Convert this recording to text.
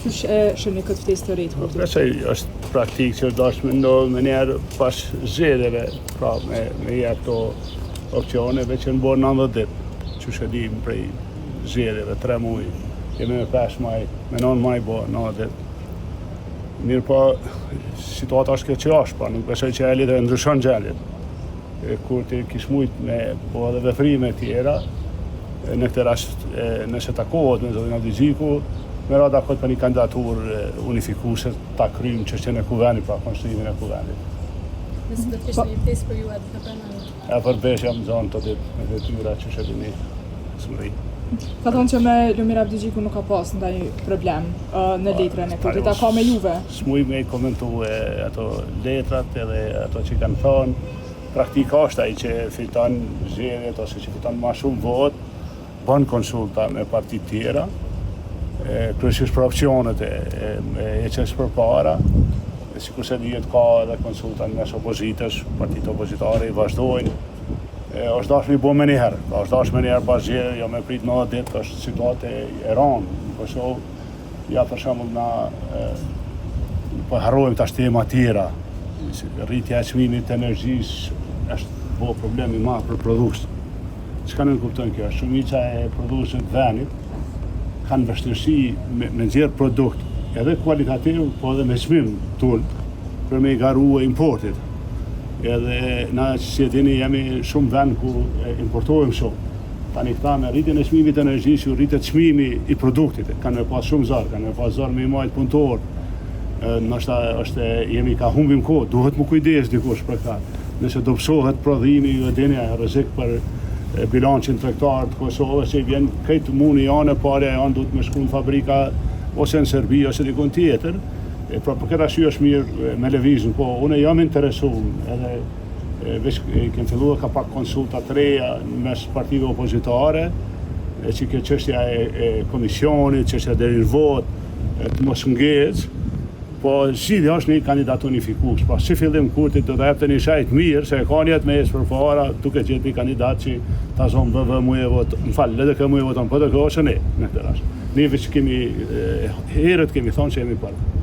Qysh e shihni këtë ftesë të re të kurtit? Besoj është praktikë që dashmë ndodhë me njerë pas zgjedhjeve, pra me jep këto opcioneve që në borë 90 ditë, që shëdim prej zgjedhjeve, 3 muaj, jemi me 5 maj, me 9 maj bo 90 ditë. Mirë po, situata është kjo që është, pa nuk besoj që elit e ndryshon gjellit. Kurti kish mujt me po edhe vefrime tjera, në këtë rast nëse takohet me zotin Abdigjiku, me rada këtë për një kandidatur unifikuse ta krymë çështjen e kuvendit, pra konstruimin e kuvendit. Nëse do të kishte një ftesë për ju atë të pranoni. E përbeshja më zonë të ditë me detyra që shëdini smëri. Ka thonë që me Lumir Abdigjiku nuk ka pas ndaj problem në letrën e kurtit, a ka me juve? S'muj me i komentu ato letrat edhe ato që kanë thonë. Praktika është ai që fiton zgjedhjet ose që fiton më shumë vot, bën konsulta me parti tjera, kryesisht për opcionet e heqjes përpara, sikur se dihet ka edhe konsulta mes opozitës, partitë opozitare i vazhdojnë. Është dashur i bën më një herë, është dashur më një herë pas zgjedhjeve, jo me prit 90 ditë, është situatë e rëndë në Kosovë. Ja për shembull na po harrojmë tash tema tjera. Rritja e çmimit të energjisë është bo problem i madh për produktës. Çka nuk kupton kjo? Shumica e produktëve të vendit kanë vështirësi me nxjerr produkt, edhe kualitativ, po edhe me çmim tull për me garuar importit. Edhe na si e dini jemi shumë vend ku importojmë shumë. Tani këta me rritjen e çmimit të energjisë, rritet çmimi i produktit, kanë pas shumë zor, kanë pas zor me majt punëtor. Ndoshta jemi ka humbim kohë, duhet më kujdes dikush për këtë. Nëse do psohet prodhimi, ju e dini rrezik për bilancin tregtar të Kosovës që vjen këtë mundi janë parë janë duhet më shkruan në fabrika ose në Serbi ose diku tjetër. Pra për këtë arsye është mirë me lëvizjen, po unë jam interesuar edhe veç kemë filluar ka pak konsulta të reja mes partive opozitare, që kjo çështja e komisionit, çështja deri në vot, të mos ngecë, po zgjidhja është një kandidat unifikues. Pra si fillim kurtit do të jepte një shajt mirë, se e ka njetë me ecë përpara, duke gjetë një kandidat që ta zonë BV mu e votë, më falë, edhe kë mu e voton, po të kë ose ne, në këtë rast. Neve që kemi, herët kemi thonë që jemi parë.